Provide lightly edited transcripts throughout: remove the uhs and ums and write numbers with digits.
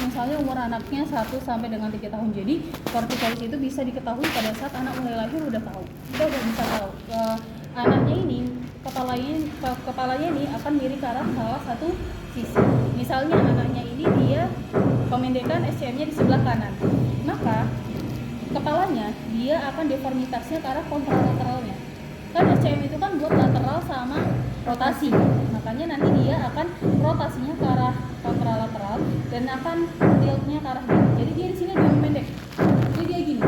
misalnya umur anaknya 1 sampai dengan 3 tahun. Jadi torticollis itu bisa diketahui pada saat anak mulai lahir udah tahu. Kita udah bisa tahu anaknya ini kepalanya ini akan miring ke arah salah satu sisi. Misalnya anaknya ini dia pemendekan SCM-nya di sebelah kanan, maka kepalanya dia akan deformitasnya ke arah kontralateralnya. Kan SCM itu kan buat lateral sama rotasi, makanya nanti dia akan rotasinya ke arah kontralateral dan akan tiltnya ke arah gini. Jadi dia di sini lebih memendek. Jadi dia gini.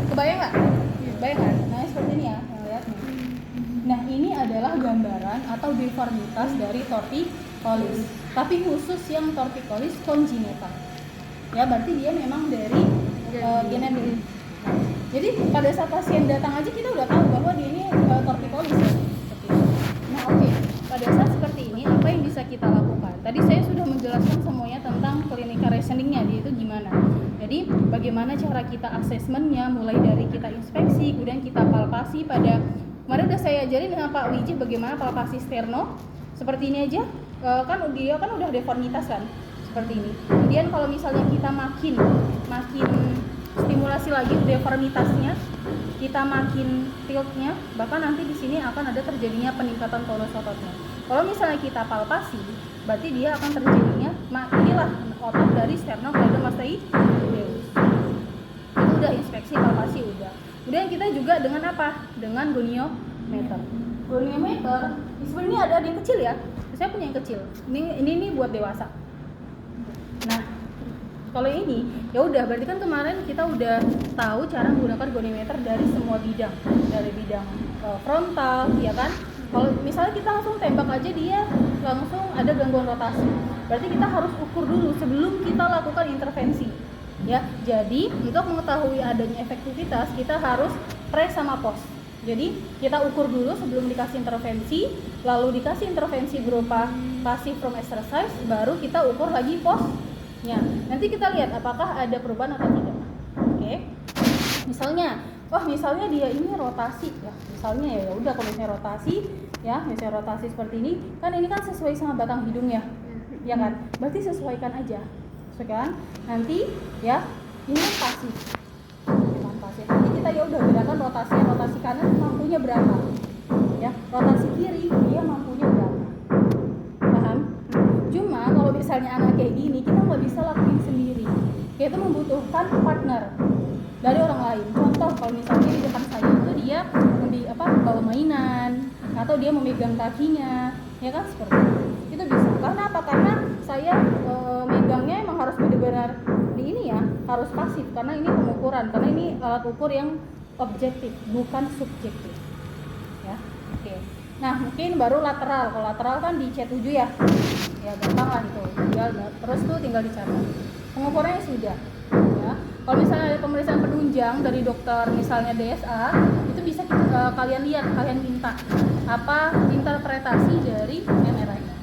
Kebayang nggak? Kebayang kan? Nah seperti ini ya, lihat nih. Nah ini adalah gambaran atau deformitas dari torticollis. Tapi khusus yang torticollis congenital. Ya berarti dia memang dari genetik. Jadi pada saat pasien datang aja kita udah tahu bahwa dia ini torticollis ya. Nah oke, pada saat seperti ini apa yang bisa kita lakukan? Tadi saya sudah menjelaskan semuanya tentang clinical reasoningnya, dia itu gimana. Jadi bagaimana cara kita asesmennya, mulai dari kita inspeksi, kemudian kita palpasi pada kemarin udah saya ajarin dengan Pak Wiji bagaimana palpasi sterno. Seperti ini aja, kan dia kan udah deformitas kan, seperti ini. Kemudian kalau misalnya kita makin stimulasi lagi deformitasnya, kita makin tiltnya, bahkan nanti di sini akan ada terjadinya peningkatan tonus ototnya. Kalau misalnya kita palpasi, berarti dia akan terjadinya inilah otot dari sternocleidomastoideus. Itu udah inspeksi palpasi udah. Kemudian kita juga dengan apa? Dengan goniometer. Goniometer, sebenarnya ada yang kecil ya. Saya punya yang kecil. Ini buat dewasa. Nah, kalau ini ya udah berarti kan kemarin kita udah tahu cara menggunakan goniometer dari semua bidang, dari bidang frontal ya kan. Kalau misalnya kita langsung tembak aja dia langsung ada gangguan rotasi, berarti kita harus ukur dulu sebelum kita lakukan intervensi ya. Jadi untuk mengetahui adanya efektivitas kita harus pre sama post. Jadi kita ukur dulu sebelum dikasih intervensi, lalu dikasih intervensi berupa passive from exercise, baru kita ukur lagi postnya. Nanti kita lihat apakah ada perubahan atau tidak. Oke. Misalnya dia ini rotasi ya. Misalnya ya udah kalau misalnya rotasi ya, misalnya rotasi seperti ini, kan ini kan sesuai sama batang hidung ya. Ya kan? Berarti sesuaikan aja. Sesuaikan. Nanti ya, ini pasif. Nanti kita ya udah gerakan rotasi kanan mampunya berapa? Ya, rotasi kiri dia mampunya berapa? Paham? Cuma kalau misalnya anak kayak gini kita nggak bisa lakuin sendiri. Yaitu membutuhkan partner dari orang lain. Contoh kalau misalnya di depan saya itu dia bawa mainan atau dia memegang kakinya, ya kan seperti itu bisa. Karena apa? Karena saya megangnya emang harus benar-benar di ini ya, harus pasif karena ini pengukuran, karena ini alat ukur yang objektif bukan subjektif. Ya, oke. Nah mungkin baru lateral. Kalau lateral kan di C7 ya, ya gampang lah itu. Terus tuh tinggal dicatat. Pengukurannya sudah. Ya. Kalau misalnya ada pemeriksaan penunjang dari dokter misalnya DSA, itu bisa kalian lihat, kalian minta apa interpretasi dari MRI-nya.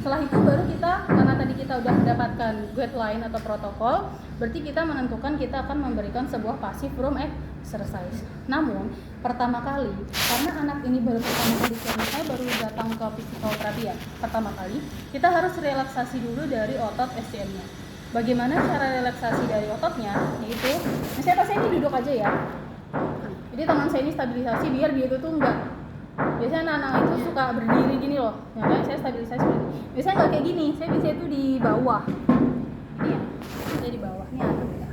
Setelah itu baru kita, karena tadi kita udah mendapatkan guideline atau protokol, berarti kita menentukan kita akan memberikan sebuah passive room exercise. Namun pertama kali, karena anak ini baru pertama kali saya baru datang ke physical therapy ya, pertama kali kita harus relaksasi dulu dari otot SCM-nya. Bagaimana cara relaksasi dari ototnya? Yaitu, misalnya saya ini duduk aja ya. Jadi tangan saya ini stabilisasi biar dia itu tuh enggak. Biasanya anak-anak itu suka berdiri gini loh. Makanya saya stabilisasi seperti ini. Biasanya enggak kayak gini. Saya biasanya itu di bawah. Ini ya. Saya di bawah. Ini anaknya.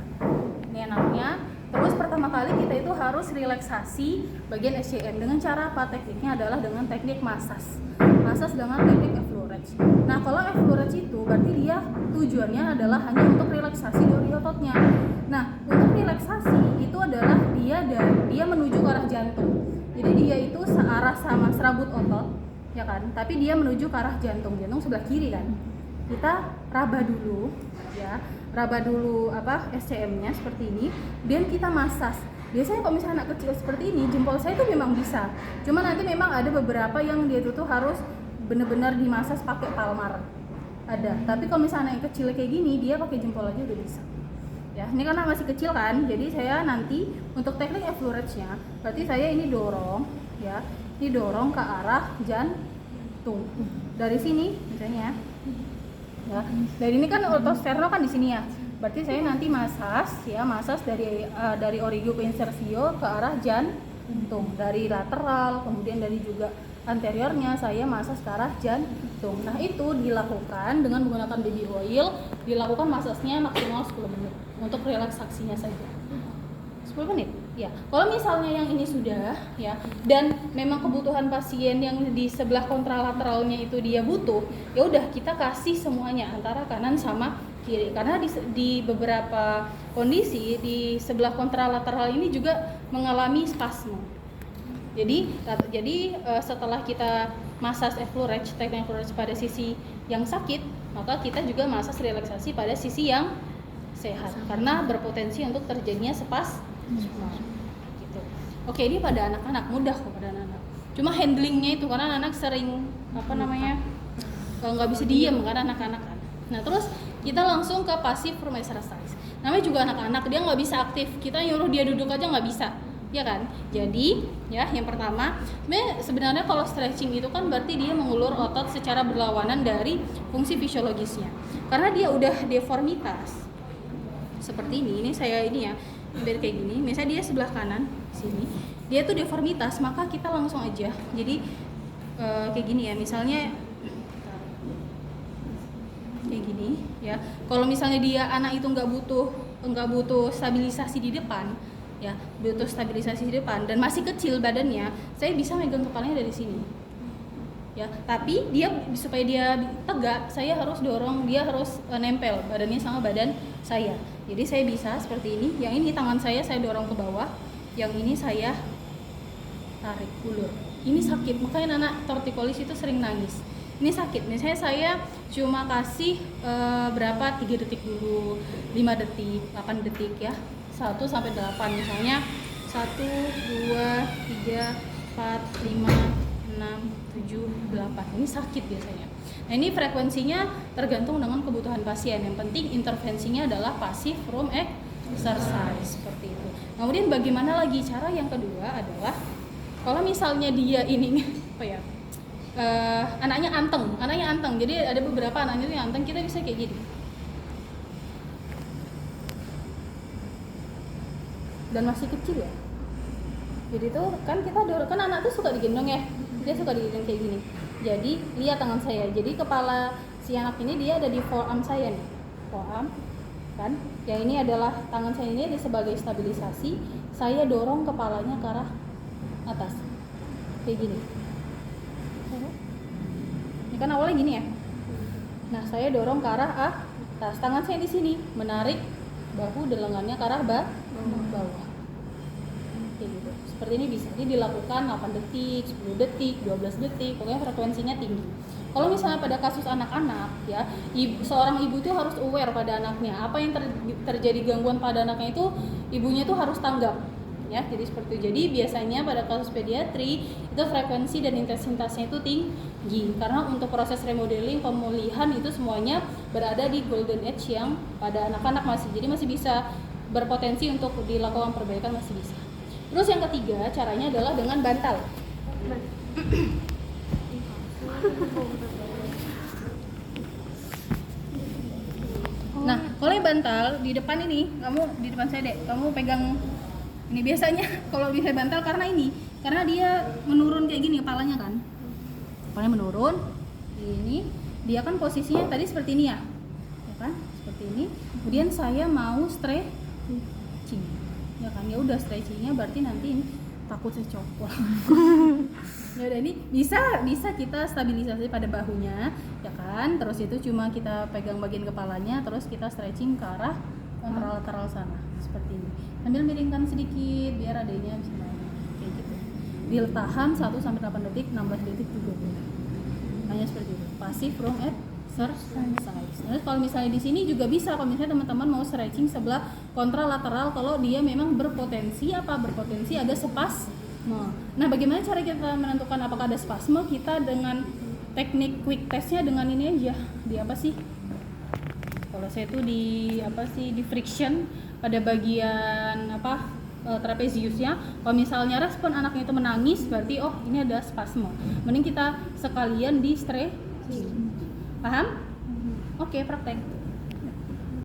Ini anaknya. Terus pertama kali kita itu harus relaksasi bagian SCM dengan cara apa? Tekniknya adalah dengan teknik massage. Massage dengan teknik effleurage. Nah, kalau effleurage itu berarti dia tujuannya adalah hanya untuk relaksasi dari ototnya. Nah, untuk relaksasi itu adalah dia menuju ke arah jantung. Jadi dia itu searah sama serabut otot, ya kan? Tapi dia menuju ke arah jantung sebelah kiri kan. Kita raba dulu, ya. Raba dulu SCM-nya seperti ini, dan kita massage. Biasanya kalau misalnya anak kecil seperti ini, jempol saya itu memang bisa. Cuma nanti memang ada beberapa yang dia tuh harus benar-benar dimassage pakai palmar. Ada. Tapi kalau misalnya yang kecil kayak gini, dia pakai jempol aja udah bisa. Ya, ini karena masih kecil kan, jadi saya nanti untuk teknik effleurage-nya, berarti saya ini dorong, ya, ini dorong ke arah jantung. Dari sini, misalnya, ya. Dan ini kan ortosternal kan di sini ya. Berarti saya nanti masas dari origo ke insersio ke arah jantung, dari lateral, kemudian dari juga anteriornya saya masas ke arah jantung. Nah, itu dilakukan dengan menggunakan baby oil, dilakukan masasnya maksimal 10 menit untuk relaksasinya saja. 10 menit. Ya. Kalau misalnya yang ini sudah ya dan memang kebutuhan pasien yang di sebelah kontralateralnya itu dia butuh, ya udah kita kasih semuanya antara kanan sama kiri. Karena di beberapa kondisi di sebelah kontralateral ini juga mengalami spasme. Jadi setelah kita masas effleurage, teknik effleurage pada sisi yang sakit, maka kita juga masas relaksasi pada sisi yang sehat karena berpotensi untuk terjadinya spasme. Gitu. Oke, ini pada anak-anak mudah kok pada anak-anak. Cuma handlingnya itu karena anak sering nggak bisa diam karena anak-anak kan. Nah terus kita langsung ke passive room exercise. Namanya juga anak-anak, dia nggak bisa aktif. Kita nyuruh dia duduk aja nggak bisa, ya kan? Jadi ya yang pertama, sebenarnya kalau stretching itu kan berarti dia mengulur otot secara berlawanan dari fungsi fisiologisnya. Karena dia udah deformitas seperti ini saya ini ya. Biar kayak gini, misalnya dia sebelah kanan sini, dia tuh deformitas, maka kita langsung aja. Jadi kayak gini ya, misalnya kayak gini ya. Kalau misalnya dia anak itu nggak butuh stabilisasi di depan, ya butuh stabilisasi di depan dan masih kecil badannya, saya bisa megang kepalanya dari sini. Ya, tapi dia supaya dia tegak, saya harus dorong, dia harus nempel badannya sama badan saya. Jadi saya bisa seperti ini, yang ini tangan saya dorong ke bawah, yang ini saya tarik ulur. Ini sakit, makanya anak tortikolis itu sering nangis. Ini sakit, misalnya saya cuma kasih 3 detik dulu, 5 detik, 8 detik ya, 1 sampai 8 misalnya 1, 2, 3, 4, 5, 6, 7, 8. Ini sakit biasanya. Nah ini frekuensinya tergantung dengan kebutuhan pasien. Yang penting intervensinya adalah passive room exercise seperti itu. Kemudian bagaimana lagi cara yang kedua adalah kalau misalnya dia ini anaknya anteng. Jadi ada beberapa anaknya yang anteng, kita bisa kayak gini. Dan masih kecil ya. Jadi tuh kan kita kan anak tuh suka digendong ya. Dia suka digendong kayak gini. Jadi lihat tangan saya. Jadi kepala si anak ini dia ada di forearm saya nih. Forearm kan. Yang ini adalah tangan saya ini sebagai stabilisasi. Saya dorong kepalanya ke arah atas. Kayak gini. Ini kan awalnya gini ya. Nah, saya dorong ke arah atas. Tangan saya di sini menarik bahu dan lengannya ke arah bawah. Kayak gitu. Seperti ini bisa dilakukan 8 detik, 10 detik, 12 detik, pokoknya frekuensinya tinggi. Kalau misalnya pada kasus anak-anak ya, seorang ibu itu harus aware pada anaknya. Apa yang terjadi gangguan pada anaknya itu ibunya itu harus tanggap. Ya, jadi seperti itu. Jadi biasanya pada kasus pediatri itu frekuensi dan intensitasnya itu tinggi karena untuk proses remodeling, pemulihan itu semuanya berada di golden age yang pada anak-anak masih bisa berpotensi untuk dilakukan perbaikan, masih bisa. Terus yang ketiga caranya adalah dengan bantal. Nah, kalau yang bantal di depan ini, kamu di depan saya deh, kamu pegang ini biasanya kalau bisa bantal karena dia menurun kayak gini kepalanya kan. Kepalanya menurun. Ini dia kan posisinya tadi seperti ini ya. Ya kan? Seperti ini. Kemudian saya mau stretching. Ya kan? Ya udah stretchingnya berarti nanti ini takut saya copot. Ya udah, ini bisa kita stabilisasi pada bahunya, ya kan? Terus itu cuma kita pegang bagian kepalanya, terus kita stretching ke arah kontralateral sana seperti ini. Sambil miringkan sedikit biar adanya bisa main kayak gitu. Ditahan 1 sampai 8 detik, 16 detik juga boleh. Hanya seperti itu. Passive room exercise. Nah, kalau misalnya di sini juga bisa kalau misalnya teman-teman mau stretching sebelah kontralateral kalau dia memang berpotensi ada spasme. Nah, bagaimana cara kita menentukan apakah ada spasme? Kita dengan teknik quick testnya dengan ini aja. Di apa sih? Kalau saya tuh di friction pada bagian trapeziusnya. Kalau misalnya respon anaknya itu menangis, berarti ini ada spasme. Mending kita sekalian di stretching. Paham? Oke, praktek.